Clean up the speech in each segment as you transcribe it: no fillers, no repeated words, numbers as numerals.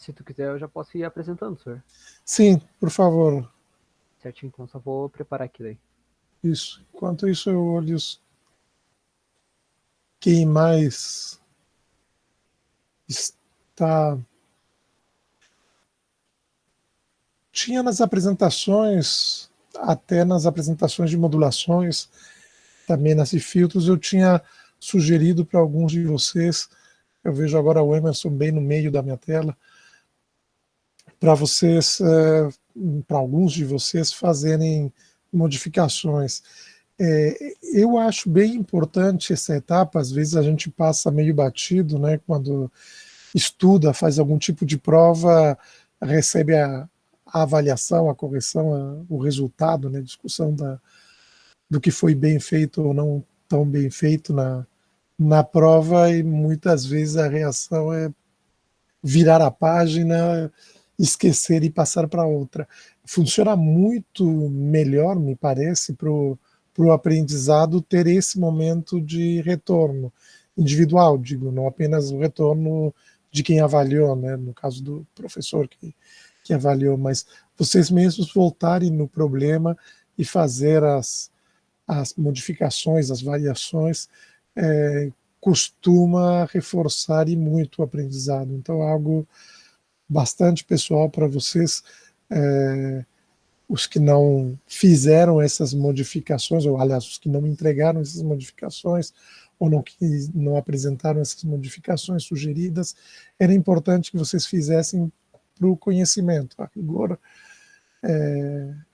Se tu quiser, eu já posso ir apresentando, senhor. Sim, por favor. Certinho, então só vou preparar aqui daí. Isso. Enquanto isso, eu olho quem mais está. Tinha nas apresentações, até nas apresentações de modulações, também nas de filtros, eu tinha sugerido para alguns de vocês, eu vejo agora o Emerson bem no meio da minha tela, para vocês, para alguns de vocês fazerem modificações. Eu acho bem importante essa etapa, às vezes a gente passa meio batido, né, quando estuda, faz algum tipo de prova, recebe a avaliação, a correção, o resultado, né, discussão do que foi bem feito ou não tão bem feito na prova, e muitas vezes a reação é virar a página, esquecer e passar para outra. Funciona muito melhor, me parece, para o aprendizado ter esse momento de retorno individual, digo, não apenas o retorno de quem avaliou, né, no caso do professor que avaliou, mas vocês mesmos voltarem no problema e fazer as modificações, as variações, costuma reforçar e muito o aprendizado. Então, é algo bastante pessoal para vocês, os que não fizeram essas modificações, ou aliás, os que não entregaram essas modificações, ou não, que não apresentaram essas modificações sugeridas, era importante que vocês fizessem para o conhecimento. A rigor,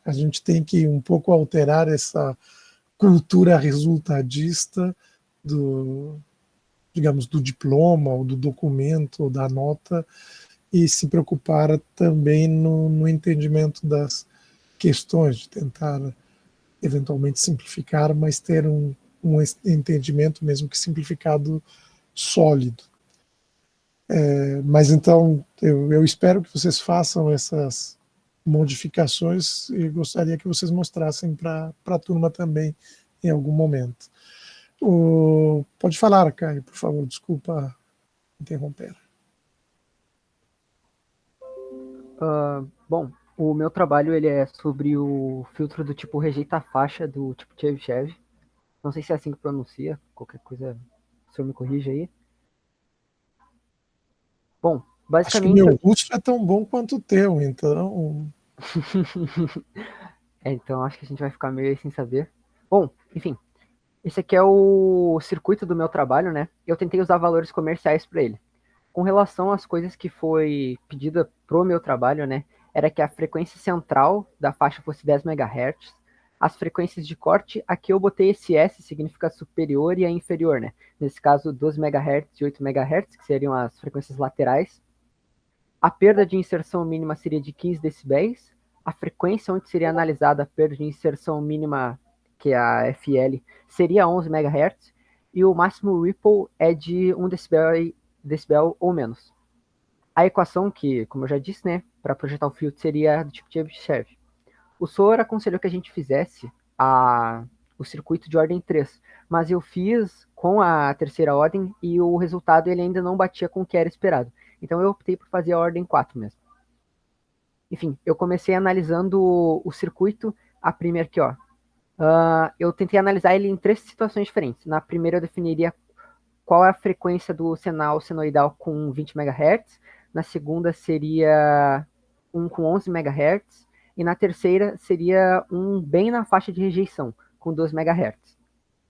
a gente tem que um pouco alterar essa cultura resultadista digamos, do diploma, ou do documento, ou da nota, e se preocupar também no entendimento das questões, de tentar eventualmente simplificar, mas ter um entendimento, mesmo que simplificado, sólido. Mas então, eu espero que vocês façam essas modificações e gostaria que vocês mostrassem para a turma também em algum momento. Pode falar, Caio, por favor, desculpa interromper. Bom, o meu trabalho ele é sobre o filtro do tipo rejeita faixa do tipo Chebyshev. Não sei se é assim que pronuncia, qualquer coisa o senhor me corrige aí. Bom, Acho que basicamente... meu russo é tão bom quanto o teu, então... então acho que a gente vai ficar meio sem saber. Bom, enfim, esse aqui é o circuito do meu trabalho, né? Eu tentei usar valores comerciais para ele. Com relação às coisas que foi pedida pro meu trabalho, né? Era que a frequência central da faixa fosse 10 MHz. As frequências de corte, aqui eu botei esse S, significa superior e a inferior, né? Nesse caso, 12 MHz e 8 MHz, que seriam as frequências laterais. A perda de inserção mínima seria de 15 decibéis. A frequência onde seria analisada a perda de inserção mínima, que é a FL, seria 11 MHz. E o máximo ripple é de 1 decibel ou menos. A equação que, como eu já disse, né, para projetar o filtro seria do tipo Chebyshev. O Sohr aconselhou que a gente fizesse o circuito de ordem 3, mas eu fiz com a terceira ordem e o resultado ele ainda não batia com o que era esperado. Então eu optei por fazer a ordem 4 mesmo. Enfim, eu comecei analisando o circuito, a primeira aqui, ó. Eu tentei analisar ele em 3 situações diferentes. Na primeira eu definiria qual é a frequência do sinal senoidal com 20 MHz. Na segunda seria um com 11 MHz. E na terceira seria um bem na faixa de rejeição, com 12 MHz.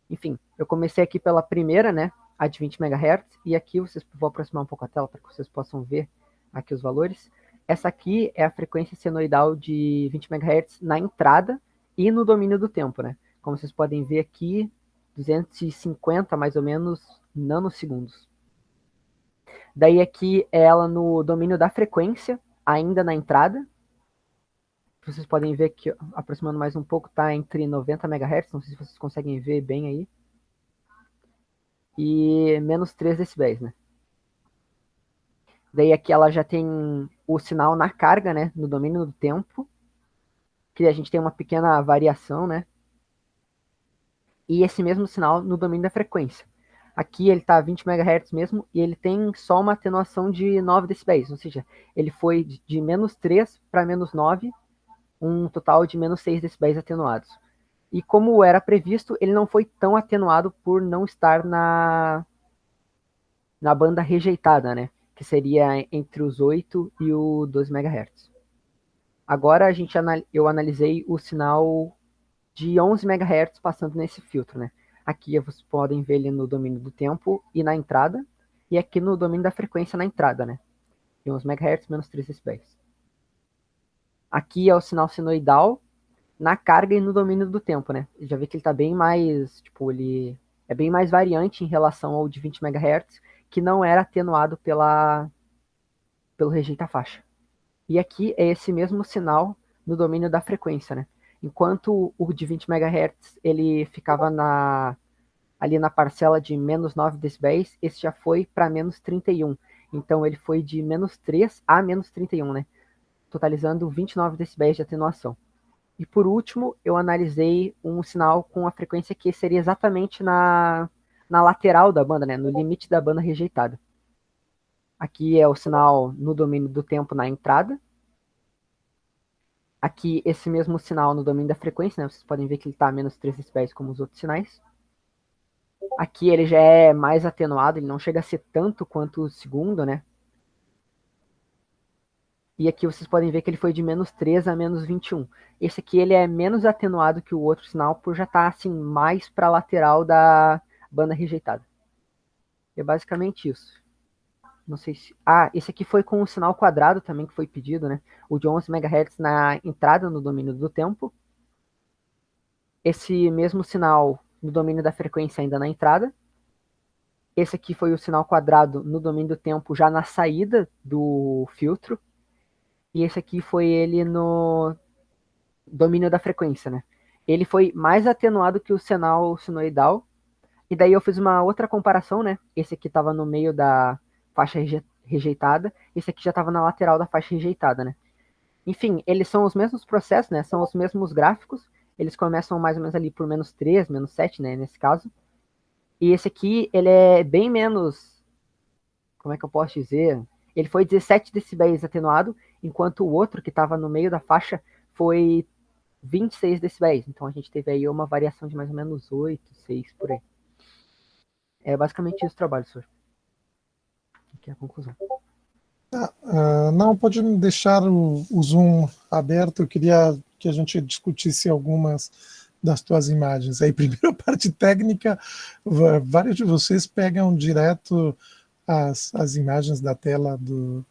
Enfim, eu comecei aqui pela primeira, né, a de 20 MHz. E aqui, vou aproximar um pouco a tela para que vocês possam ver aqui os valores. Essa aqui é a frequência senoidal de 20 MHz na entrada e no domínio do tempo, né? Como vocês podem ver aqui, 250 mais ou menos nanosegundos. Daí aqui é ela no domínio da frequência, ainda na entrada. Vocês podem ver que, aproximando mais um pouco, está entre 90 MHz, não sei se vocês conseguem ver bem aí. E menos 3 decibéis, né? Daí aqui ela já tem o sinal na carga, né? No domínio do tempo. Que a gente tem uma pequena variação, né? E esse mesmo sinal no domínio da frequência. Aqui ele está a 20 MHz mesmo, e ele tem só uma atenuação de 9 decibéis, ou seja, ele foi de menos 3 para menos 9, um total de menos 6 decibéis atenuados. E como era previsto, ele não foi tão atenuado por não estar na banda rejeitada, né? Que seria entre os 8 e o 12 MHz. Agora eu analisei o sinal de 11 MHz passando nesse filtro, né? Aqui vocês podem ver ele no domínio do tempo e na entrada, e aqui no domínio da frequência na entrada, né? De 11 MHz menos 3 decibéis. Aqui é o sinal sinoidal na carga e no domínio do tempo, né? Já vê que ele tá bem mais, tipo, ele é bem mais variante em relação ao de 20 MHz, que não era atenuado pelo rejeita-faixa. E aqui é esse mesmo sinal no domínio da frequência, né? Enquanto o de 20 MHz ele ficava ali na parcela de menos 9 decibéis, esse já foi para menos 31. Então ele foi de menos 3 a menos 31, né? Totalizando 29 decibéis de atenuação. E por último, eu analisei um sinal com a frequência que seria exatamente na lateral da banda, né? No limite da banda rejeitada. Aqui é o sinal no domínio do tempo na entrada. Aqui, esse mesmo sinal no domínio da frequência, né? Vocês podem ver que ele está a menos 3 decibéis como os outros sinais. Aqui ele já é mais atenuado, ele não chega a ser tanto quanto o segundo, né? E aqui vocês podem ver que ele foi de menos 3 a menos 21. Esse aqui ele é menos atenuado que o outro sinal, por já estar assim, mais para a lateral da banda rejeitada. É basicamente isso. Não sei se... Ah, esse aqui foi com o sinal quadrado também que foi pedido, né? O de 11 MHz na entrada no domínio do tempo. Esse mesmo sinal no domínio da frequência ainda na entrada. Esse aqui foi o sinal quadrado no domínio do tempo já na saída do filtro. E esse aqui foi ele no domínio da frequência, né? Ele foi mais atenuado que o sinal sinoidal. E daí eu fiz uma outra comparação, né? Esse aqui estava no meio da faixa rejeitada, esse aqui já estava na lateral da faixa rejeitada, né? Enfim, eles são os mesmos processos, né? São os mesmos gráficos. Eles começam mais ou menos ali por menos 3, menos 7, né? Nesse caso. E esse aqui, ele é bem menos... Como é que eu posso dizer? Ele foi 17 decibéis atenuado, enquanto o outro, que estava no meio da faixa, foi 26 decibéis. Então a gente teve aí uma variação de mais ou menos 8, 6, por aí. É basicamente isso o trabalho, senhor. Aqui é a conclusão. Não, pode deixar o Zoom aberto. Eu queria que a gente discutisse algumas das tuas imagens. Aí, primeiro, a parte técnica, vários de vocês pegam direto as imagens da tela do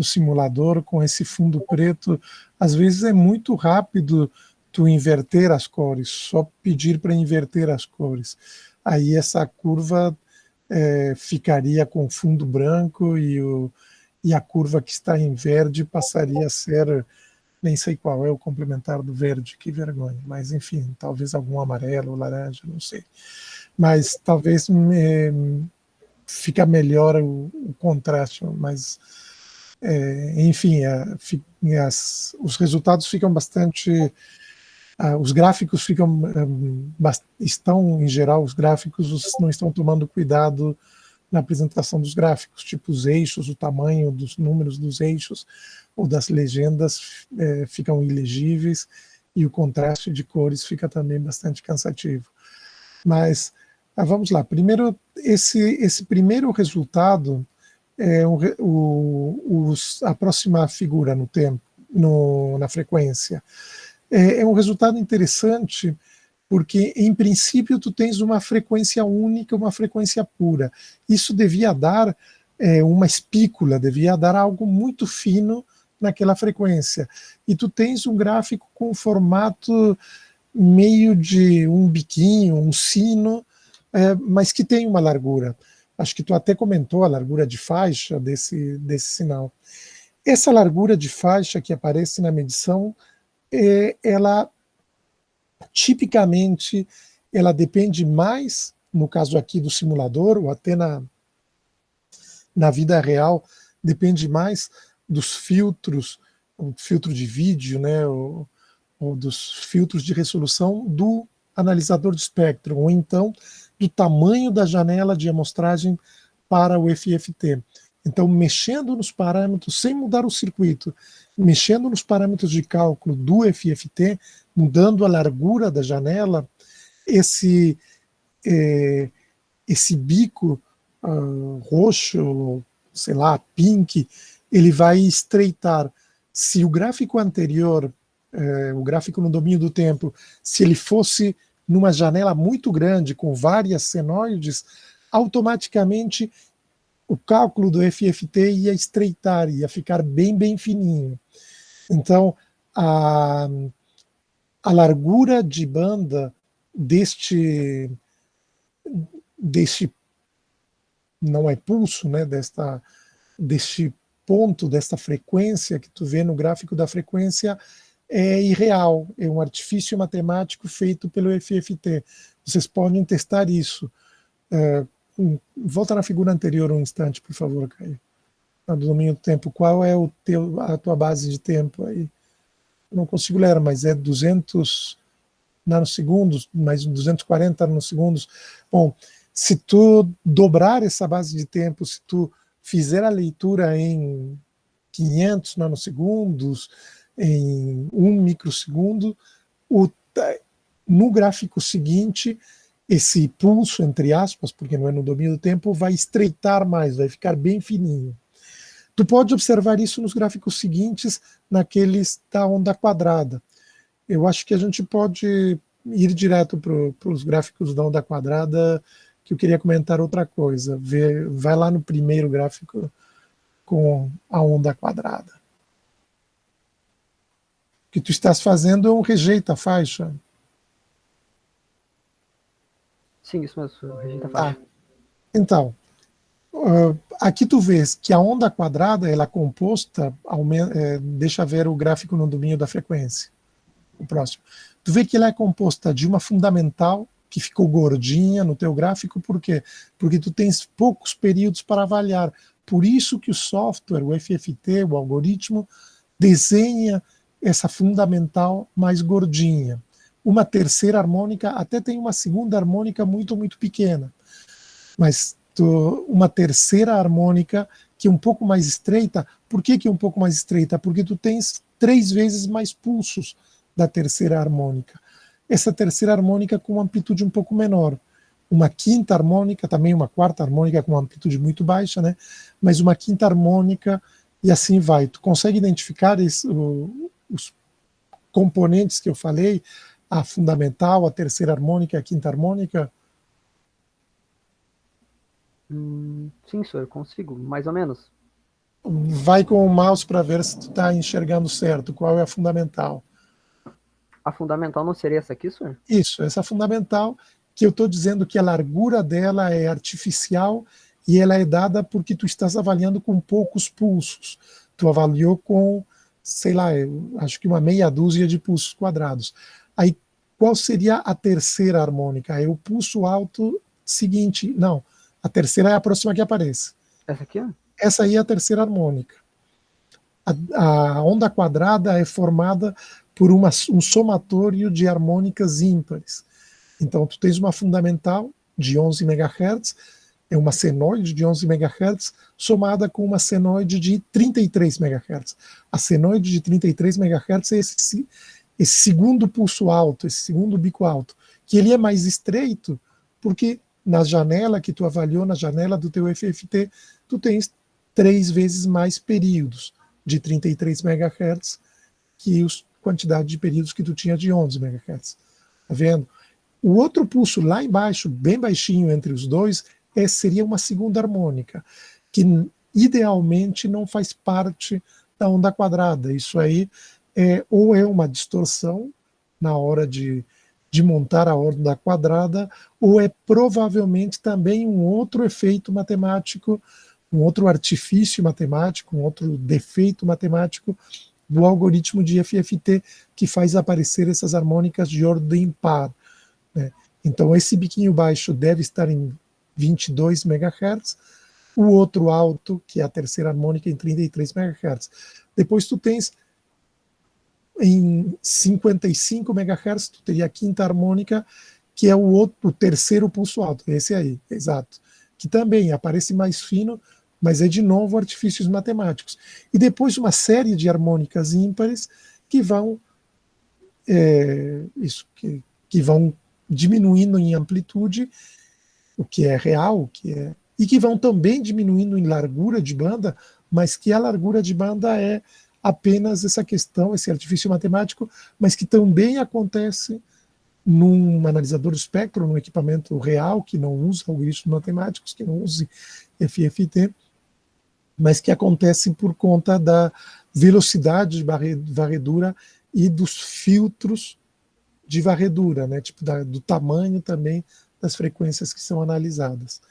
simulador com esse fundo preto. Às vezes é muito rápido tu inverter as cores, só pedir para inverter as cores. Aí essa curva ficaria com fundo branco e a curva que está em verde passaria a ser, nem sei qual é o complementar do verde, que vergonha, mas enfim, talvez algum amarelo, laranja, não sei. Mas talvez fica melhor o contraste, mas enfim, os resultados ficam bastante... os gráficos estão, em geral, os gráficos, vocês não estão tomando cuidado na apresentação dos gráficos, tipo os eixos, o tamanho dos números dos eixos ou das legendas ficam ilegíveis e o contraste de cores fica também bastante cansativo. Mas vamos lá, primeiro, esse primeiro resultado é a próxima figura no tempo, na frequência. É um resultado interessante porque, em princípio, tu tens uma frequência única, uma frequência pura. Isso devia dar uma espícula, devia dar algo muito fino naquela frequência. E tu tens um gráfico com formato meio de um biquinho, um sino, mas que tem uma largura. Acho que tu até comentou a largura de faixa desse sinal. Essa largura de faixa que aparece na medição, ela tipicamente ela depende mais, no caso aqui do simulador, ou até na vida real, depende mais dos filtros, o filtro de vídeo, né, ou dos filtros de resolução do analisador de espectro, ou então do tamanho da janela de amostragem para o FFT. Então, mexendo nos parâmetros, sem mudar o circuito, mexendo nos parâmetros de cálculo do FFT, mudando a largura da janela, esse bico roxo, sei lá, pink, ele vai estreitar. Se o gráfico anterior, o gráfico no domínio do tempo, se ele fosse numa janela muito grande, com várias senoides, automaticamente o cálculo do FFT ia estreitar, ia ficar bem, bem fininho. Então, a largura de banda deste não é pulso, né, deste ponto, desta frequência que tu vê no gráfico da frequência, é irreal, é um artifício matemático feito pelo FFT. Vocês podem testar isso. Volta na figura anterior um instante, por favor, Caio. Do domínio do tempo. Qual é a tua base de tempo aí? Eu não consigo ler, mas é 200 nanosegundos, mais 240 nanosegundos. Bom, se tu dobrar essa base de tempo, se tu fizer a leitura em 500 nanosegundos, em 1 microsegundo, no gráfico seguinte, esse pulso, entre aspas, porque não é no domínio do tempo, vai estreitar mais, vai ficar bem fininho. Tu pode observar isso nos gráficos seguintes, naqueles da onda quadrada. Eu acho que a gente pode ir direto para os gráficos da onda quadrada, que eu queria comentar outra coisa. Vai lá no primeiro gráfico com a onda quadrada. O que tu estás fazendo é um rejeita faixa. Sim, isso mesmo, rejeita a faixa. Então, aqui tu vês que a onda quadrada ela é composta, deixa ver o gráfico no domínio da frequência, o próximo. Tu vê que ela é composta de uma fundamental que ficou gordinha no teu gráfico, por quê? Porque tu tens poucos períodos para avaliar. Por isso que o software, o FFT, o algoritmo, desenha essa fundamental mais gordinha. Uma terceira harmônica, até tem uma segunda harmônica muito, muito pequena. Mas uma terceira harmônica que é um pouco mais estreita. Por que é um pouco mais estreita? Porque tu tens 3 vezes mais pulsos da terceira harmônica. Essa terceira harmônica com uma amplitude um pouco menor. Uma quinta harmônica, também uma quarta harmônica com uma amplitude muito baixa, né? Mas uma quinta harmônica e assim vai. Tu consegue identificar os componentes que eu falei, a fundamental, a terceira harmônica, a quinta harmônica? Sim, senhor, consigo, mais ou menos. Vai com o mouse para ver se tu está enxergando certo. Qual é a fundamental? A fundamental não seria essa aqui, senhor? Isso, essa fundamental, que eu estou dizendo que a largura dela é artificial e ela é dada porque tu estás avaliando com poucos pulsos. Tu avaliou com, sei lá, acho que uma meia dúzia de pulsos quadrados. Aí, qual seria a terceira harmônica? É o pulso alto seguinte. Não, a terceira é a próxima que aparece. Essa aqui? Essa aí é a terceira harmônica. A onda quadrada é formada por um somatório de harmônicas ímpares. Então, tu tens uma fundamental de 11 MHz, é uma senoide de 11 MHz, somada com uma senoide de 33 MHz. A senoide de 33 MHz é esse segundo pulso alto, esse segundo bico alto, que ele é mais estreito, porque na janela que tu avaliou, na janela do teu FFT, tu tens 3 vezes mais períodos de 33 MHz que a quantidade de períodos que tu tinha de 11 MHz. Tá vendo? O outro pulso lá embaixo, bem baixinho entre os dois, seria uma segunda harmônica, que idealmente não faz parte da onda quadrada. Isso aí ou é uma distorção na hora de montar a onda quadrada, ou é provavelmente também um outro efeito matemático, um outro artifício matemático, um outro defeito matemático do algoritmo de FFT que faz aparecer essas harmônicas de ordem par, né? Então esse biquinho baixo deve estar em 22 MHz, o outro alto, que é a terceira harmônica, em 33 MHz. Depois tu tens em 55 MHz, tu teria a quinta harmônica, que é o terceiro pulso alto, esse aí, exato, que também aparece mais fino, mas é de novo artifícios matemáticos. E depois uma série de harmônicas ímpares que vão que vão diminuindo em amplitude, o que é real, e que vão também diminuindo em largura de banda, mas que a largura de banda é apenas essa questão, esse artifício matemático, mas que também acontece num analisador de espectro, num equipamento real, que não usa algoritmos matemáticos, que não use FFT, mas que acontece por conta da velocidade de varredura e dos filtros de varredura, né? Tipo do tamanho também das frequências que são analisadas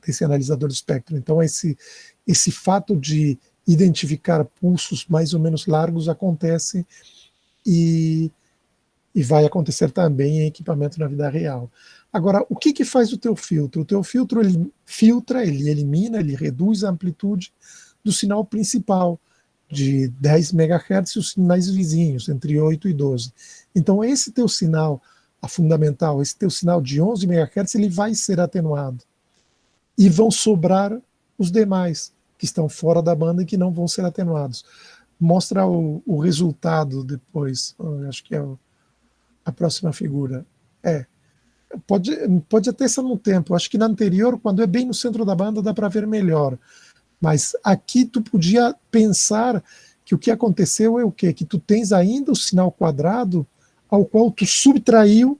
desse analisador de espectro. Então, esse fato de identificar pulsos mais ou menos largos acontece e, e vai acontecer também em equipamento na vida real. Agora, o que faz o teu filtro? O teu filtro ele filtra, ele elimina, ele reduz a amplitude do sinal principal de 10 MHz e os sinais vizinhos, entre 8 e 12. Então, esse teu sinal, a fundamental, esse teu sinal de 11 MHz, ele vai ser atenuado. E vão sobrar os demais, que estão fora da banda e que não vão ser atenuados. Mostra o resultado depois, acho que é a próxima figura. Pode até ser no tempo. Acho que na anterior, quando é bem no centro da banda, dá para ver melhor. Mas aqui tu podia pensar que o que aconteceu é o quê? Que tu tens ainda o sinal quadrado ao qual tu subtraiu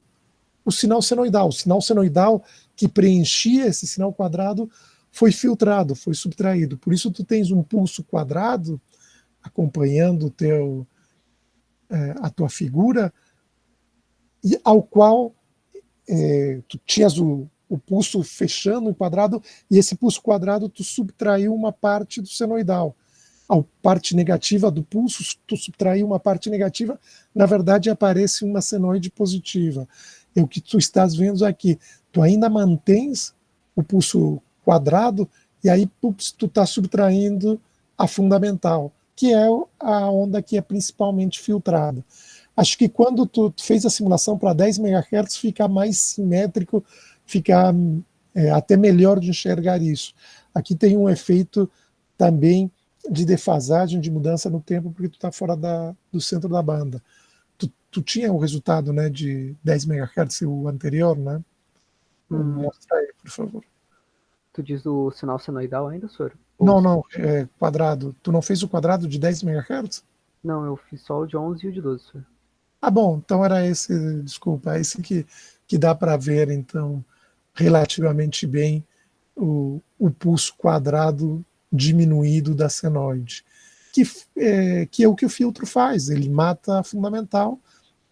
o sinal senoidal. O sinal senoidal que preenchia esse sinal quadrado foi filtrado, foi subtraído. Por isso tu tens um pulso quadrado acompanhando a tua figura, e ao qual tu tinhas o pulso fechando o quadrado, e esse pulso quadrado tu subtraiu uma parte do senoidal. A parte negativa do pulso, tu subtraiu uma parte negativa, na verdade aparece uma senoide positiva. E o que tu estás vendo aqui, tu ainda mantens o pulso quadrado, e aí tu está subtraindo a fundamental, que é a onda que é principalmente filtrada. Acho que quando tu fez a simulação para 10 MHz, fica mais simétrico, fica até melhor de enxergar isso. Aqui tem um efeito também de defasagem, de mudança no tempo, porque tu está fora do centro da banda. Tu tinha o resultado, né, de 10 MHz, o anterior, né? Mostra aí, por favor. Tu diz o sinal senoidal ainda, senhor? Não, não, quadrado. Tu não fez o quadrado de 10 MHz? Não, eu fiz só o de 11 e o de 12, senhor. Ah, bom, então era esse, desculpa, esse que dá para ver, então, relativamente bem o pulso quadrado diminuído da senoide, que é o que o filtro faz, ele mata a fundamental,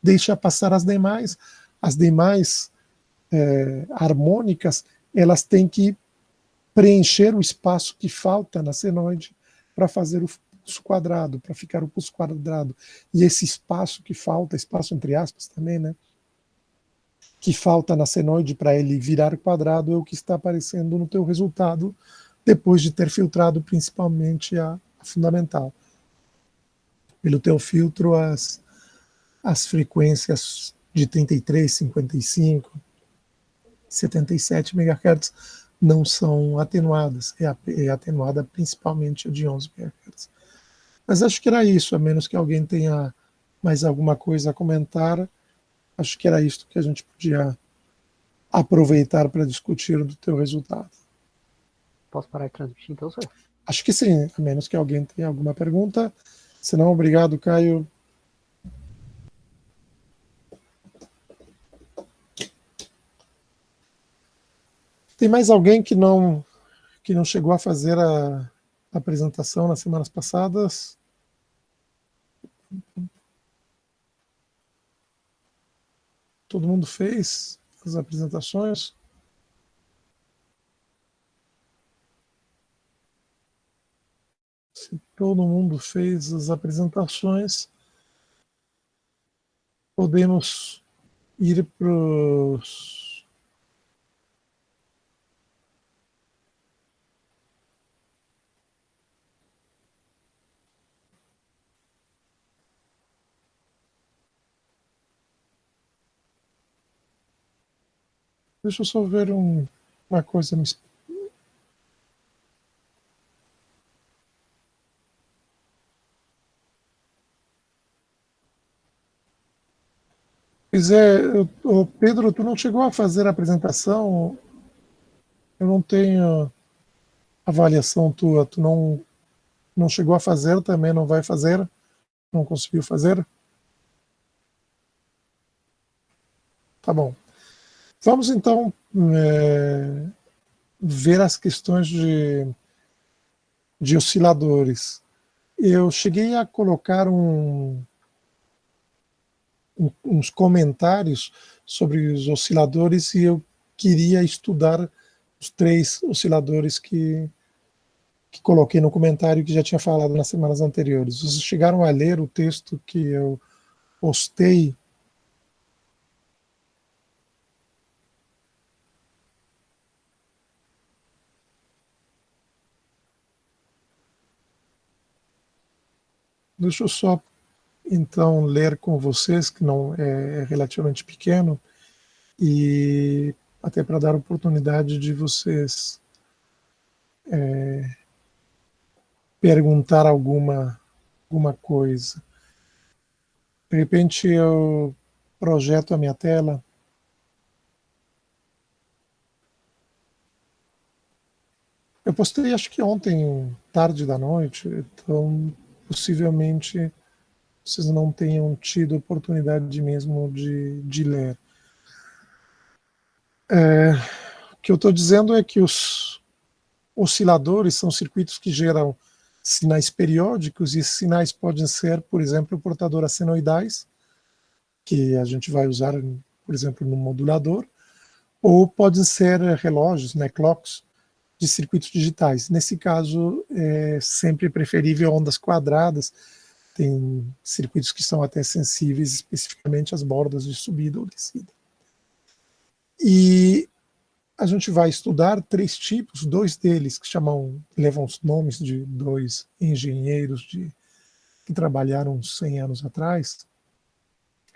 deixa passar as demais harmônicas, elas têm que preencher o espaço que falta na senoide para fazer o pulso quadrado, para ficar o pulso quadrado. E esse espaço que falta, espaço entre aspas também, né? Que falta na senoide para ele virar quadrado é o que está aparecendo no teu resultado depois de ter filtrado principalmente a fundamental. Pelo teu filtro, as frequências de 33, 55, 77 MHz não são atenuadas, é atenuada principalmente a de 11 MHz. Mas acho que era isso, a menos que alguém tenha mais alguma coisa a comentar, acho que era isso que a gente podia aproveitar para discutir do teu resultado. Posso parar de transmitir então, senhor? Acho que sim, a menos que alguém tenha alguma pergunta. Se não, obrigado, Caio. Tem mais alguém que não chegou a fazer a apresentação nas semanas passadas? Todo mundo fez as apresentações? Se todo mundo fez as apresentações, podemos ir para os. Deixa eu só ver uma coisa. Pois é, Pedro, tu não chegou a fazer a apresentação? Eu não tenho avaliação tua. Tu não chegou a fazer também, não vai fazer? Não conseguiu fazer? Tá bom. Vamos então ver as questões de osciladores. Eu cheguei a colocar uns comentários sobre os osciladores e eu queria estudar os três osciladores que coloquei no comentário que já tinha falado nas semanas anteriores. Vocês chegaram a ler o texto que eu postei? Deixa eu só então ler com vocês, que não é relativamente pequeno, e até para dar oportunidade de vocês perguntar alguma coisa. De repente eu projeto a minha tela. Eu postei acho que ontem, tarde da noite, então possivelmente vocês não tenham tido oportunidade mesmo de ler. O que eu estou dizendo é que os osciladores são circuitos que geram sinais periódicos, e esses sinais podem ser, por exemplo, portadoras senoidais, que a gente vai usar, por exemplo, no modulador, ou podem ser relógios, né, clocks, de circuitos digitais. Nesse caso, é sempre preferível ondas quadradas. Tem circuitos que são até sensíveis especificamente às bordas de subida ou descida. E a gente vai estudar três tipos, dois deles que levam os nomes de dois engenheiros que trabalharam 100 anos atrás,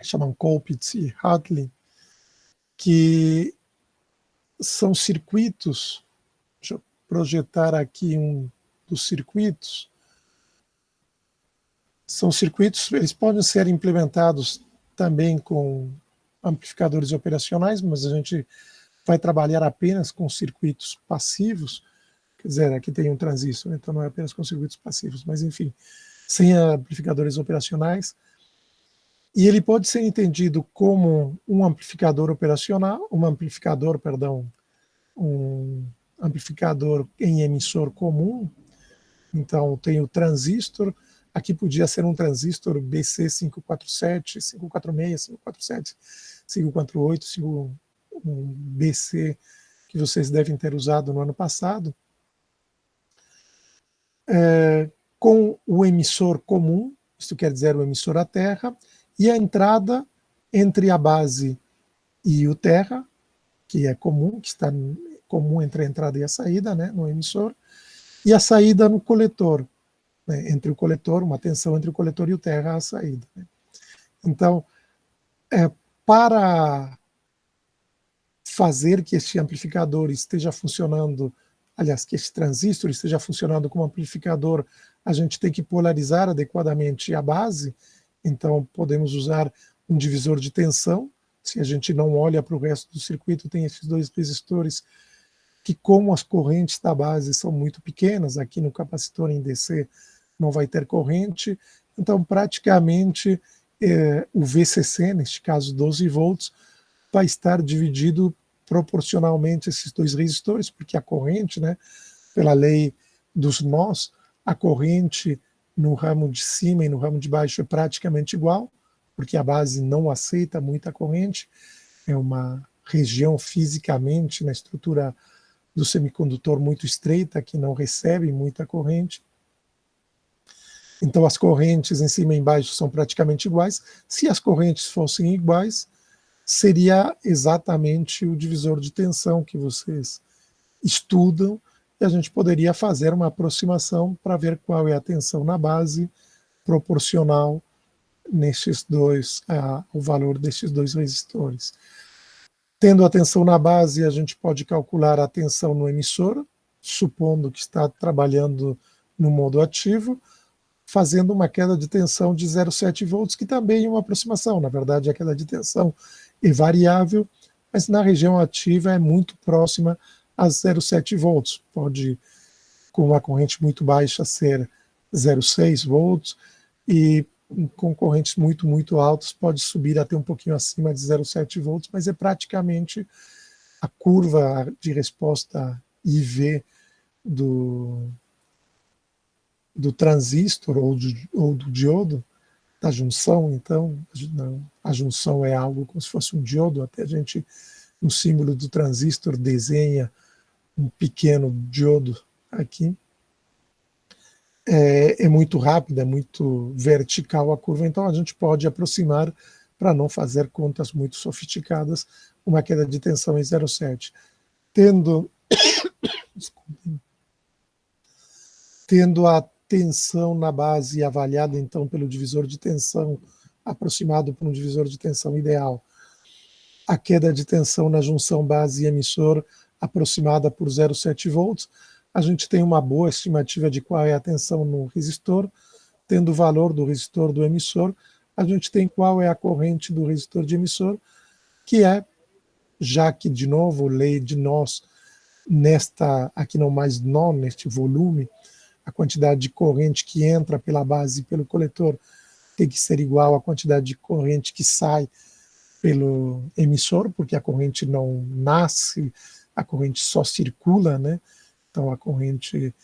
chamam Colpitts e Hartley, que são circuitos. Deixa eu projetar aqui um dos circuitos. São circuitos, eles podem ser implementados também com amplificadores operacionais, mas a gente vai trabalhar apenas com circuitos passivos. Quer dizer, aqui tem um transistor, então não é apenas com circuitos passivos, mas enfim, sem amplificadores operacionais. E ele pode ser entendido como um amplificador operacional, um amplificador em emissor comum. Então tem o transistor, aqui podia ser um transistor BC547, 546, 547, 548, um BC que vocês devem ter usado no ano passado, com o emissor comum, isso quer dizer o emissor à terra, e a entrada entre a base e o terra, que é comum, que está comum entre a entrada e a saída, né, no emissor, e a saída no coletor, né, entre o coletor, uma tensão entre o coletor e o terra, a saída. Né. Então, para fazer que este amplificador esteja funcionando, aliás, que esse transistor esteja funcionando como amplificador, a gente tem que polarizar adequadamente a base. Então, podemos usar um divisor de tensão. Se a gente não olha para o resto do circuito, tem esses dois resistores que, como as correntes da base são muito pequenas, aqui no capacitor em DC não vai ter corrente, então praticamente o VCC, neste caso 12 volts, vai estar dividido proporcionalmente esses dois resistores, porque a corrente, né, pela lei dos nós, a corrente no ramo de cima e no ramo de baixo é praticamente igual, porque a base não aceita muita corrente, é uma região fisicamente na estrutura do semicondutor muito estreita, que não recebe muita corrente. Então as correntes em cima e embaixo são praticamente iguais. Se as correntes fossem iguais, seria exatamente o divisor de tensão que vocês estudam, e a gente poderia fazer uma aproximação para ver qual é a tensão na base proporcional nesses dois, o valor desses dois resistores. Tendo a tensão na base, a gente pode calcular a tensão no emissor, supondo que está trabalhando no modo ativo, fazendo uma queda de tensão de 0,7 volts, que também é uma aproximação. Na verdade, a queda de tensão é variável, mas na região ativa é muito próxima a 0,7 volts. Pode, com uma corrente muito baixa, ser 0,6 volts, e com correntes muito, muito altas, pode subir até um pouquinho acima de 0,7 volts, mas é praticamente a curva de resposta IV do transistor ou do diodo, da junção. Então, a junção é algo como se fosse um diodo, até a gente, no símbolo do transistor, desenha um pequeno diodo aqui. É muito rápida, é muito vertical a curva, então a gente pode aproximar, para não fazer contas muito sofisticadas, uma queda de tensão em 0,7. Tendo a tensão na base avaliada, então, pelo divisor de tensão, aproximado por um divisor de tensão ideal, a queda de tensão na junção base e emissor aproximada por 0,7 volts, a gente tem uma boa estimativa de qual é a tensão no resistor. Tendo o valor do resistor do emissor, a gente tem qual é a corrente do resistor de emissor, que é, já que, de novo, lei de nós, aqui não mais nó, neste volume, a quantidade de corrente que entra pela base e pelo coletor tem que ser igual à quantidade de corrente que sai pelo emissor, porque a corrente não nasce, a corrente só circula, né? Então, a corrente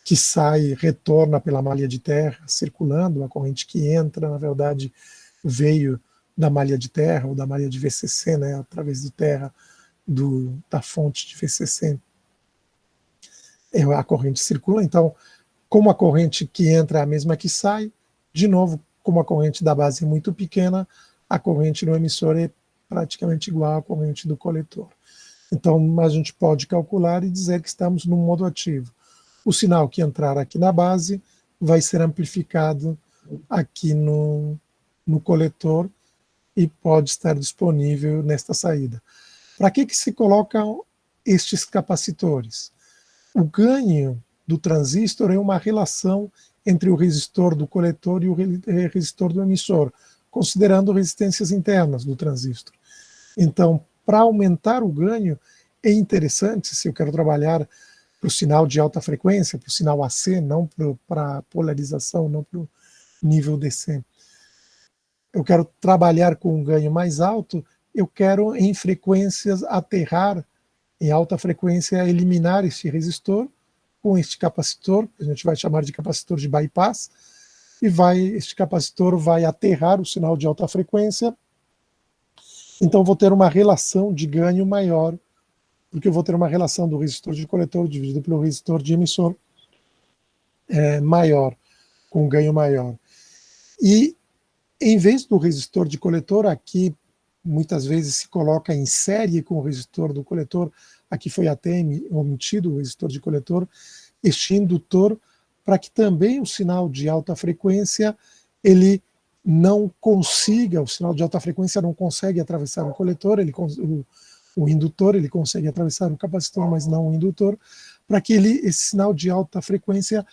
que sai retorna pela malha de terra, circulando. A corrente que entra, na verdade, veio da malha de terra ou da malha de VCC, né, através do terra da fonte de VCC. A corrente circula. Então, como a corrente que entra é a mesma que sai, de novo, como a corrente da base é muito pequena, a corrente no emissor é praticamente igual à corrente do coletor. Então, a gente pode calcular e dizer que estamos no modo ativo. O sinal que entrar aqui na base vai ser amplificado aqui no coletor e pode estar disponível nesta saída. Para que se colocam estes capacitores? O ganho do transistor é uma relação entre o resistor do coletor e o resistor do emissor, considerando resistências internas do transistor. Então, para aumentar o ganho, é interessante, se eu quero trabalhar para o sinal de alta frequência, para o sinal AC, não para a polarização, não para o nível DC. Eu quero trabalhar com um ganho mais alto, eu quero em frequências aterrar, em alta frequência eliminar este resistor com este capacitor, que a gente vai chamar de capacitor de bypass, e este capacitor vai aterrar o sinal de alta frequência. Então vou ter uma relação de ganho maior, porque eu vou ter uma relação do resistor de coletor dividido pelo resistor de emissor maior, com ganho maior. E em vez do resistor de coletor, aqui muitas vezes se coloca em série com o resistor do coletor, aqui foi até omitido o resistor de coletor, este indutor, para que também o sinal de alta frequência, ele não consiga, o sinal de alta frequência não consegue atravessar o coletor, o indutor, ele consegue atravessar o capacitor, mas não o indutor, para que esse sinal de alta frequência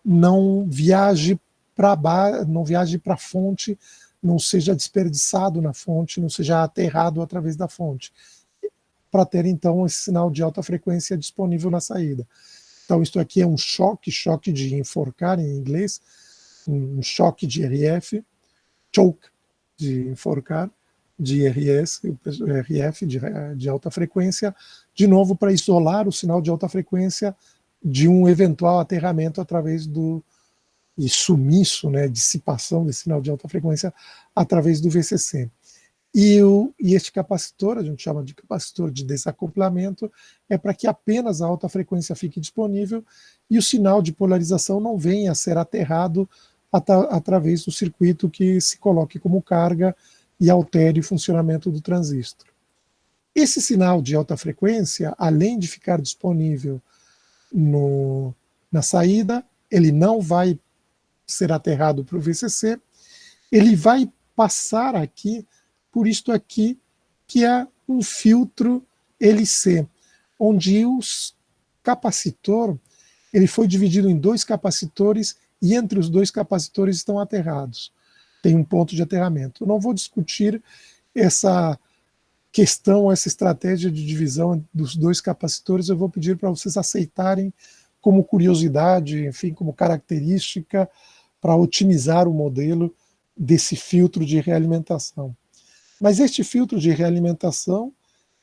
não viaje para a fonte, não seja desperdiçado na fonte, não seja aterrado através da fonte, para ter então esse sinal de alta frequência disponível na saída. Então isso aqui é um choque de enforcar em inglês, um choque de RF, choke de enforcar, de RF de alta frequência, de novo para isolar o sinal de alta frequência de um eventual aterramento através e sumiço, né, dissipação desse sinal de alta frequência através do VCC. E este capacitor, a gente chama de capacitor de desacoplamento, é para que apenas a alta frequência fique disponível e o sinal de polarização não venha a ser aterrado através do circuito que se coloque como carga e altere o funcionamento do transistor. Esse sinal de alta frequência, além de ficar disponível na saída, ele não vai ser aterrado para o VCC, ele vai passar aqui por isto aqui, que é um filtro LC, onde o capacitor ele foi dividido em 2 capacitores e entre os 2 capacitores estão aterrados. Tem um ponto de aterramento. Eu não vou discutir essa questão, essa estratégia de divisão dos 2 capacitores, eu vou pedir para vocês aceitarem como curiosidade, enfim, como característica para otimizar o modelo desse filtro de realimentação. Mas este filtro de realimentação,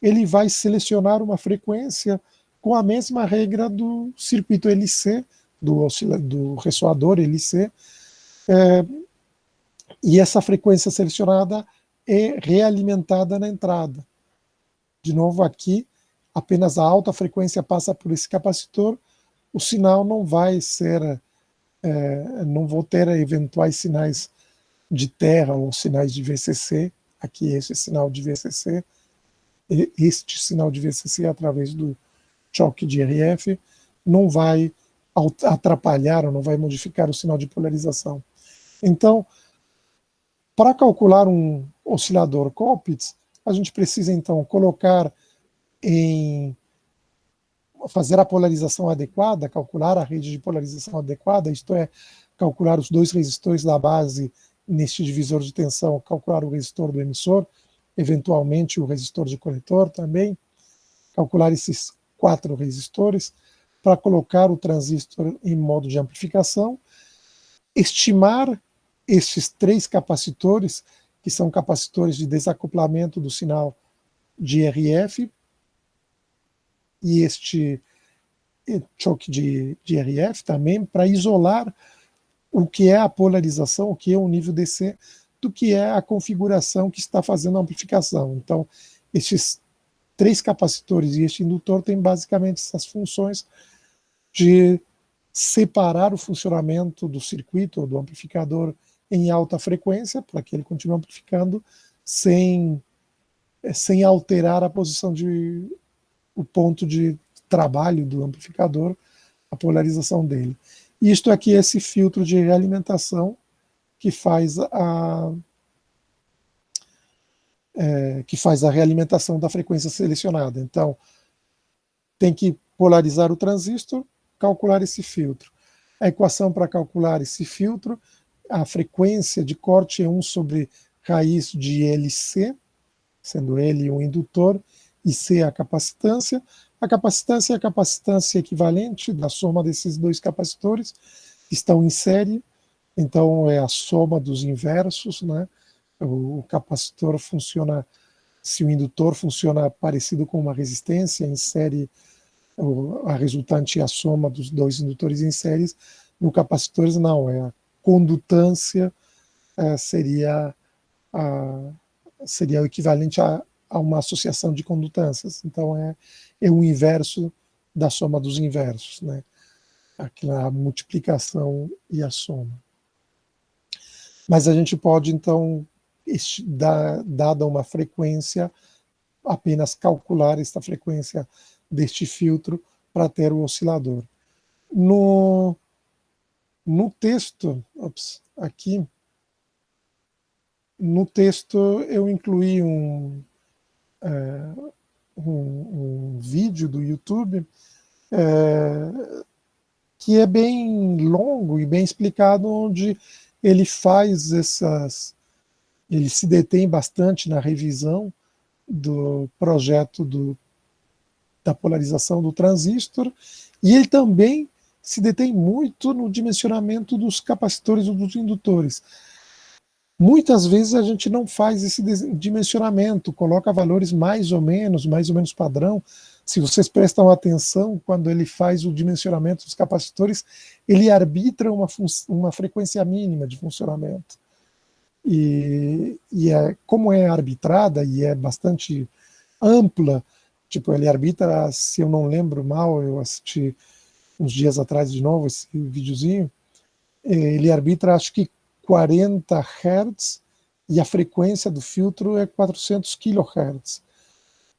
ele vai selecionar uma frequência com a mesma regra do circuito LC, do ressoador LC, e essa frequência selecionada é realimentada na entrada. De novo aqui, apenas a alta frequência passa por esse capacitor, o sinal não vai ser, não vou ter eventuais sinais de terra ou sinais de VCC, aqui esse sinal de VCC, este sinal de VCC através do choque de RF, não vai atrapalhar ou não vai modificar o sinal de polarização. Então, para calcular um oscilador Colpitts, a gente precisa então colocar fazer a polarização adequada, calcular a rede de polarização adequada, isto é, calcular os 2 resistores da base neste divisor de tensão, calcular o resistor do emissor, eventualmente o resistor de coletor também, calcular esses 4 resistores para colocar o transistor em modo de amplificação, estimar estes 3 capacitores, que são capacitores de desacoplamento do sinal de RF, e este choque de RF também, para isolar o que é a polarização, o que é o nível DC, do que é a configuração que está fazendo a amplificação. Então, estes 3 capacitores e este indutor têm basicamente essas funções de separar o funcionamento do circuito ou do amplificador em alta frequência, para que ele continue amplificando sem alterar a posição o ponto de trabalho do amplificador, a polarização dele. Isto aqui é esse filtro de realimentação que faz a realimentação da frequência selecionada. Então, tem que polarizar o transistor, calcular esse filtro. A equação para calcular esse filtro, a frequência de corte é 1 sobre raiz de LC, sendo L o indutor e C a capacitância. A capacitância é a capacitância equivalente da soma desses 2 capacitores, que estão em série, então é a soma dos inversos, né? O capacitor funciona, se o indutor funciona parecido com uma resistência em série, a resultante é a soma dos 2 indutores em séries, no capacitores não, é a condutância, seria o equivalente a uma associação de condutâncias. Então é o inverso da soma dos inversos, né? Aquela multiplicação e a soma. Mas a gente pode, então, dada uma frequência, apenas calcular esta frequência deste filtro para ter o oscilador. No texto, aqui, no texto eu incluí um vídeo do YouTube que é bem longo e bem explicado, onde ele faz ele se detém bastante na revisão do projeto da polarização do transistor, e ele também se detém muito no dimensionamento dos capacitores ou dos indutores. Muitas vezes a gente não faz esse dimensionamento, coloca valores mais ou menos padrão. Se vocês prestam atenção, quando ele faz o dimensionamento dos capacitores, ele arbitra uma frequência mínima de funcionamento. E como é arbitrada e é bastante ampla, tipo, ele arbitra, se eu não lembro mal, eu assisti uns dias atrás de novo esse videozinho, ele arbitra acho que 40 Hz e a frequência do filtro é 400 kHz.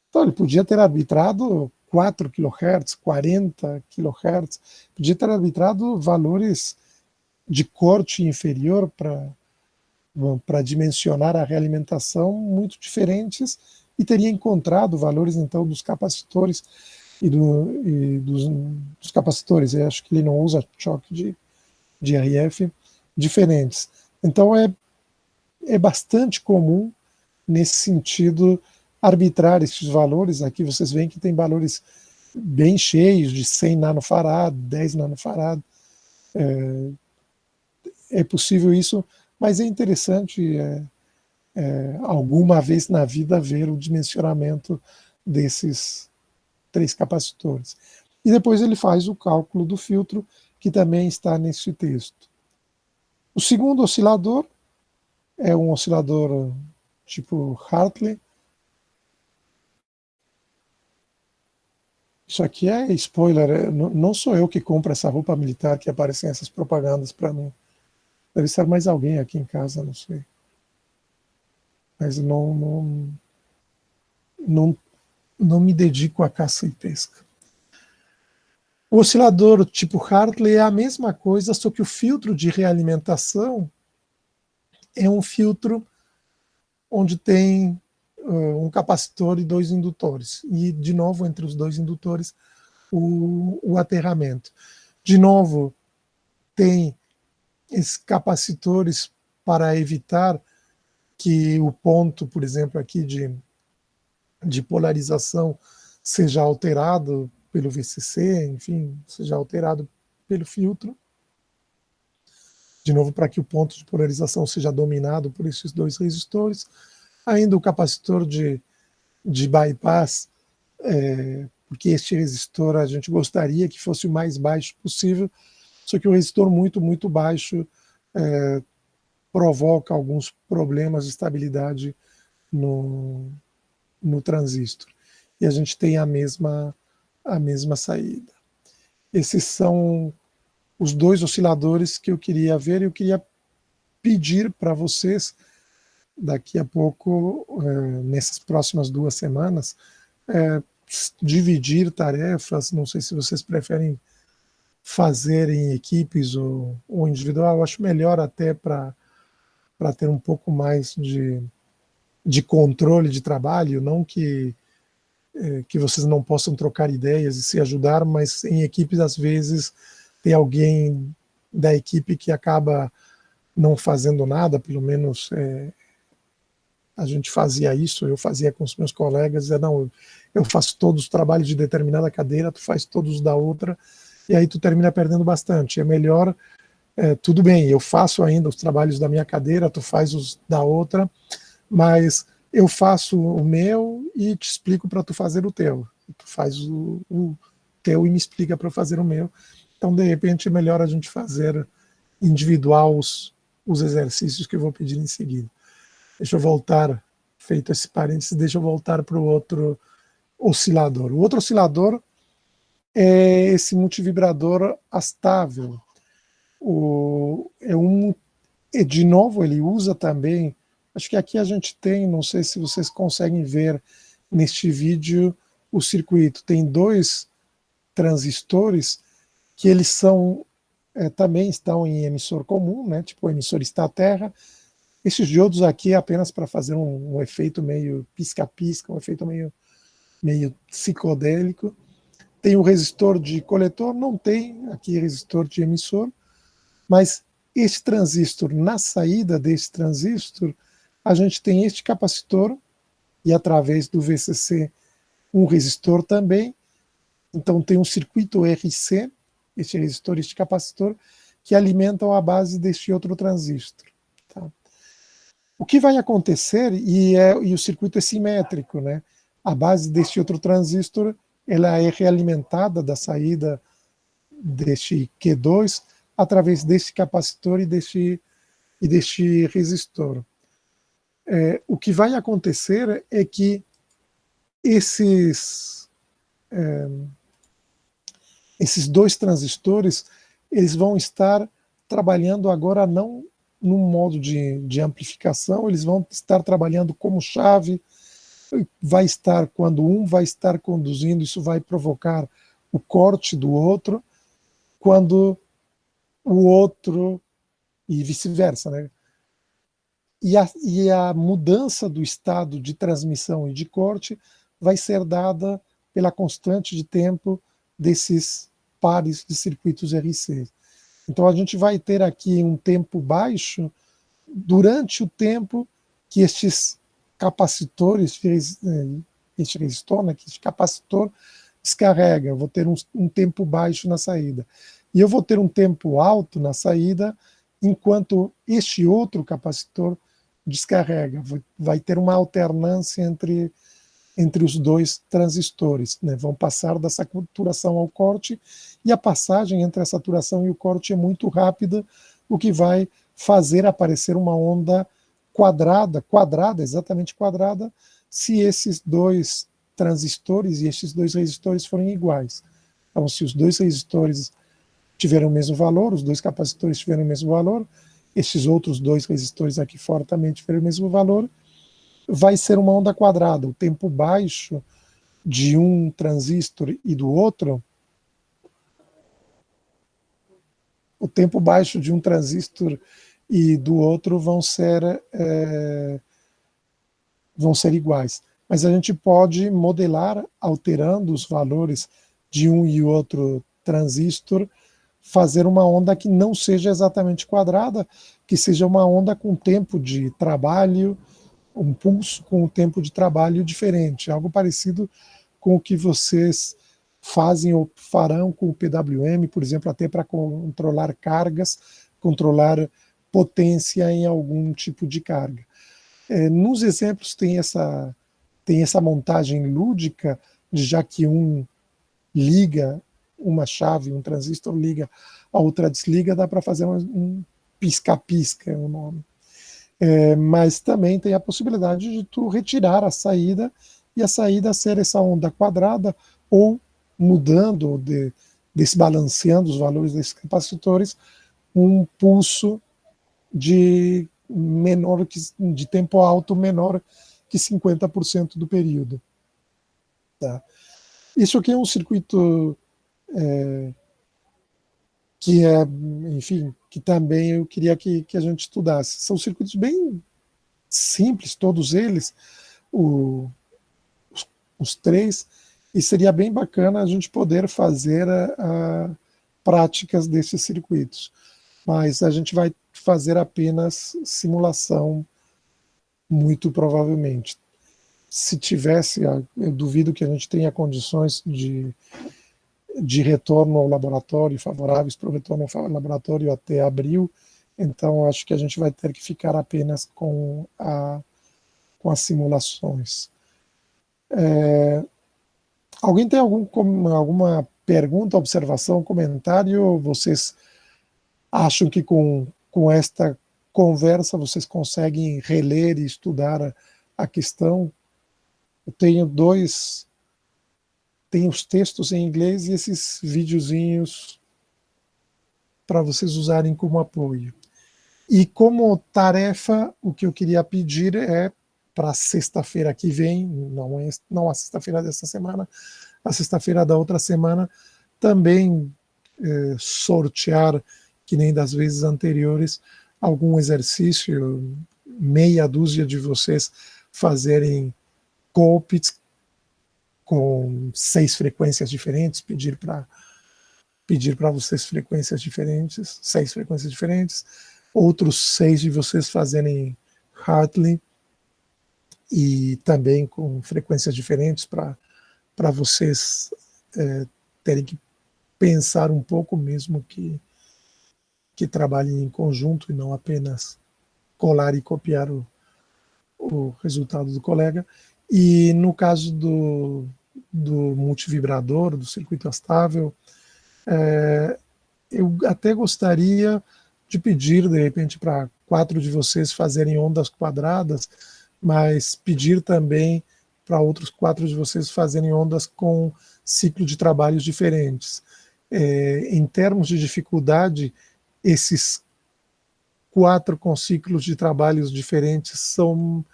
Então ele podia ter arbitrado 4 kHz, 40 kHz, podia ter arbitrado valores de corte inferior para dimensionar a realimentação muito diferentes, e teria encontrado valores, então, dos capacitores dos capacitores. Eu acho que ele não usa choque de RF diferentes. Então, é bastante comum, nesse sentido, arbitrar esses valores. Aqui vocês veem que tem valores bem cheios, de 100 nanofarad, 10 nanofarad. É possível isso, mas é interessante alguma vez na vida ver o dimensionamento desses 3 capacitores. E depois ele faz o cálculo do filtro, que também está nesse texto. O segundo oscilador é um oscilador tipo Hartley. Isso aqui é spoiler, não sou eu que compro essa roupa militar que aparecem essas propagandas para mim. Deve ser mais alguém aqui em casa, não sei. Mas não me dedico à caça e pesca. O oscilador tipo Hartley é a mesma coisa, só que o filtro de realimentação é um filtro onde tem um capacitor e 2 indutores. E, de novo, entre os 2 indutores, o aterramento. De novo, tem esses capacitores para evitar que o ponto, por exemplo, aqui de polarização seja alterado pelo VCC, enfim, seja alterado pelo filtro. De novo, para que o ponto de polarização seja dominado por esses 2 resistores. Ainda o capacitor de bypass, porque este resistor a gente gostaria que fosse o mais baixo possível, só que o resistor muito, muito baixo provoca alguns problemas de estabilidade no transistor. E a gente tem a mesma saída. Esses são os 2 osciladores que eu queria ver, e eu queria pedir para vocês, daqui a pouco, nessas próximas 2 semanas, dividir tarefas. Não sei se vocês preferem fazer em equipes ou individual. Eu acho melhor até para ter um pouco mais de controle de trabalho, não que vocês não possam trocar ideias e se ajudar, mas em equipes, às vezes, tem alguém da equipe que acaba não fazendo nada. Pelo menos a gente fazia isso, eu fazia com os meus colegas, não, eu faço todos os trabalhos de determinada cadeira, tu faz todos da outra, e aí tu termina perdendo bastante. É melhor, tudo bem, eu faço ainda os trabalhos da minha cadeira, tu faz os da outra, mas eu faço o meu e te explico para tu fazer o teu. Tu faz o teu e me explica para fazer o meu. Então, de repente, é melhor a gente fazer individual os exercícios que eu vou pedir em seguida. Deixa eu voltar, feito esse parênteses, deixa eu voltar para o outro oscilador. O outro oscilador é esse multivibrador astável. De novo, ele usa também, acho que aqui a gente tem, não sei se vocês conseguem ver neste vídeo, o circuito. Tem 2 transistores que eles são, também estão em emissor comum, né? Tipo, o emissor está à terra. Esses diodos aqui é apenas para fazer um efeito meio pisca-pisca, um efeito meio psicodélico. Tem o resistor de coletor, não tem aqui resistor de emissor, mas este transistor, na saída desse transistor, a gente tem este capacitor e, através do VCC, um resistor também. Então tem um circuito RC, este resistor, este capacitor, que alimentam a base deste outro transistor. Tá? O que vai acontecer, e o circuito é simétrico, né? A base deste outro transistor, ela é realimentada da saída deste Q2 através deste capacitor e deste resistor. O que vai acontecer é que esses 2 transistores, eles vão estar trabalhando agora não num modo de amplificação, eles vão estar trabalhando como chave. Quando um vai estar conduzindo, isso vai provocar o corte do outro, quando o outro, e vice-versa, né? e a mudança do estado de transmissão e de corte vai ser dada pela constante de tempo desses pares de circuitos RC. Então a gente vai ter aqui um tempo baixo durante o tempo que estes capacitores, este resistor, né, que este capacitor descarrega. Eu vou ter um tempo baixo na saída. E eu vou ter um tempo alto na saída, enquanto este outro capacitor descarrega. Vai ter uma alternância entre os dois transistores, né? Vão passar da saturação ao corte, e a passagem entre a saturação e o corte é muito rápida, o que vai fazer aparecer uma onda quadrada, exatamente quadrada, se esses dois transistores e estes dois resistores forem iguais. Então, se os dois resistores tiverem o mesmo valor, os dois capacitores tiverem o mesmo valor, estes outros dois resistores aqui fora também tiverem o mesmo valor, vai ser uma onda quadrada. O tempo baixo de um transistor e do outro, o tempo baixo de um transistor e do outro vão ser iguais. Mas a gente pode modelar alterando os valores de um e outro transistor, fazer uma onda que não seja exatamente quadrada, que seja uma onda com tempo de trabalho, um pulso com um tempo de trabalho diferente, algo parecido com o que vocês fazem ou farão com o PWM, por exemplo, até para controlar cargas, controlar potência em algum tipo de carga. Nos exemplos tem essa montagem lúdica, já que um liga uma chave, um transistor liga, a outra desliga, dá para fazer um pisca-pisca, é o nome. Mas também tem a possibilidade de tu retirar a saída e a saída ser essa onda quadrada, ou mudando, desbalanceando os valores desses capacitores, um pulso de tempo alto menor que 50% do período. Tá? Isso aqui é um circuito que enfim, que também eu queria que a gente estudasse. São circuitos bem simples, todos eles, os três, e seria bem bacana a gente poder fazer práticas desses circuitos. Mas a gente vai fazer apenas simulação, muito provavelmente. Se tivesse, eu duvido que a gente tenha condições de retorno ao laboratório, favoráveis para o retorno ao laboratório até abril, então acho que a gente vai ter que ficar apenas com as simulações. Alguém tem alguma pergunta, observação, comentário? Vocês acham que com esta conversa vocês conseguem reler e estudar a questão? Eu tenho os textos em inglês e esses videozinhos para vocês usarem como apoio. E como tarefa, o que eu queria pedir é para sexta-feira que vem, não a sexta-feira dessa semana, a sexta-feira da outra semana, também sortear, que nem das vezes anteriores, algum exercício, meia dúzia de vocês fazerem colpits com 6 frequências diferentes, pedir para vocês frequências diferentes, 6 frequências diferentes, outros 6 de vocês fazerem Hartley, e também com frequências diferentes para vocês terem que pensar um pouco, mesmo que trabalhem em conjunto e não apenas colar e copiar o resultado do colega. E no caso do multivibrador, do circuito estável, eu até gostaria de pedir, de repente, para 4 de vocês fazerem ondas quadradas, mas pedir também para outros 4 de vocês fazerem ondas com ciclo de trabalhos diferentes. Em termos de dificuldade, esses 4 com ciclos de trabalhos diferentes são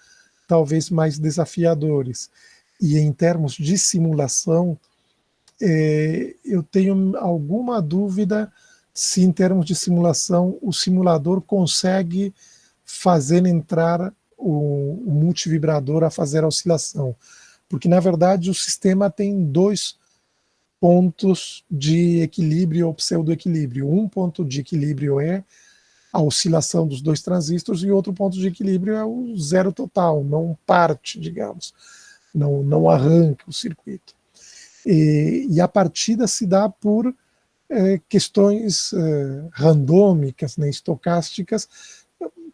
talvez mais desafiadores. E em termos de simulação, eu tenho alguma dúvida se, em termos de simulação, o simulador consegue fazendo entrar o multivibrador a fazer a oscilação. Porque, na verdade, o sistema tem dois pontos de equilíbrio ou pseudoequilíbrio. Um ponto de equilíbrio é a oscilação dos dois transistores e outro ponto de equilíbrio é o zero total, não parte, digamos, não arranca o circuito. E a partida se dá por questões randômicas, né, estocásticas,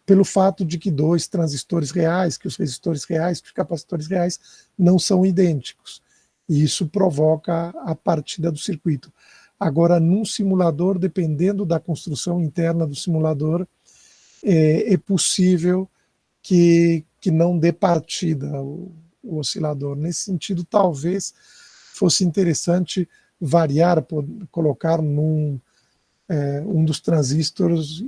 pelo fato de que dois transistores reais, que os resistores reais, que os capacitores reais não são idênticos. E isso provoca a partida do circuito. Agora, num simulador, dependendo da construção interna do simulador, é possível que não dê partida o oscilador. Nesse sentido, talvez fosse interessante variar, colocar um dos transistores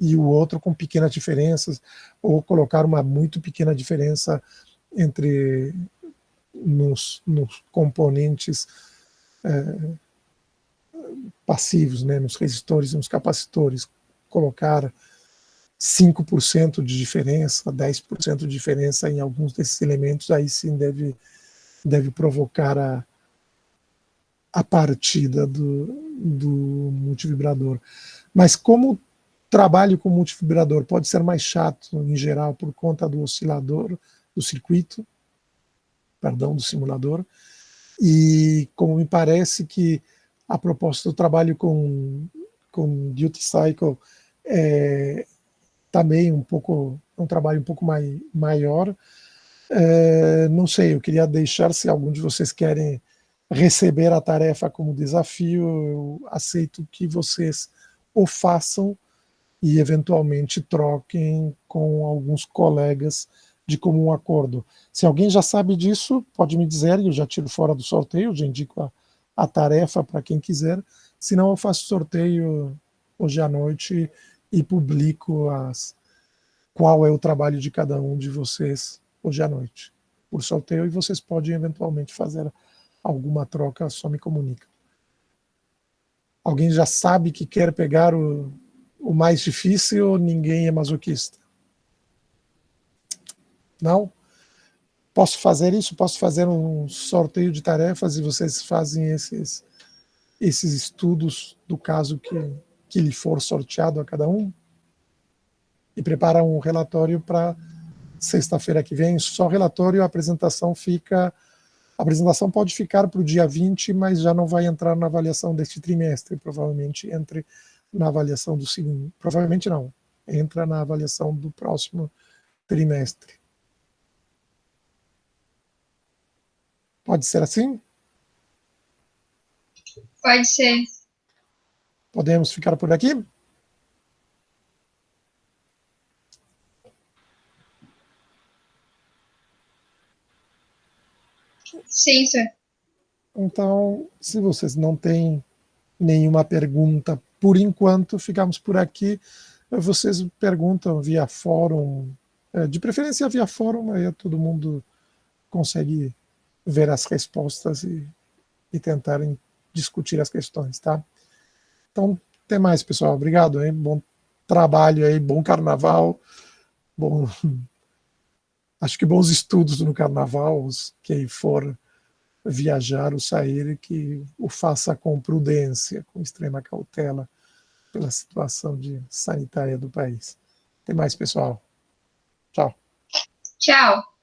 e o outro com pequenas diferenças, ou colocar uma muito pequena diferença entre nos componentes passivos, né, nos resistores e nos capacitores, colocar 5% de diferença, 10% de diferença em alguns desses elementos, aí sim deve provocar a partida do multivibrador. Mas como trabalho com multivibrador pode ser mais chato, em geral, por conta do oscilador, do circuito, perdão, do simulador, e como me parece que a proposta do trabalho com duty cycle também um trabalho um pouco maior, não sei, eu queria deixar, se algum de vocês querem receber a tarefa como desafio, eu aceito que vocês o façam e eventualmente troquem com alguns colegas de comum acordo. Se alguém já sabe disso, pode me dizer, eu já tiro fora do sorteio, já indico a tarefa para quem quiser, senão eu faço sorteio hoje à noite e publico qual é o trabalho de cada um de vocês hoje à noite, por sorteio, e vocês podem eventualmente fazer alguma troca, só me comunica. Alguém já sabe que quer pegar o mais difícil ou ninguém é masoquista? Não? Posso fazer isso? Posso fazer um sorteio de tarefas e vocês fazem esses estudos do caso que lhe for sorteado a cada um? E preparam um relatório para sexta-feira que vem, só relatório, a apresentação pode ficar para o dia 20, mas já não vai entrar na avaliação deste trimestre, provavelmente entre na avaliação do segundo, provavelmente não, entra na avaliação do próximo trimestre. Pode ser assim? Pode ser. Podemos ficar por aqui? Sim, senhor. Então, se vocês não têm nenhuma pergunta por enquanto, ficamos por aqui. Vocês perguntam via fórum, de preferência via fórum, aí todo mundo consegue ver as respostas e tentarem discutir as questões, tá? Então, até mais, pessoal. Obrigado, hein? Bom trabalho aí, bom carnaval, bom, acho que bons estudos no carnaval, quem for viajar ou sair, que o faça com prudência, com extrema cautela, pela situação sanitária do país. Até mais, pessoal. Tchau. Tchau.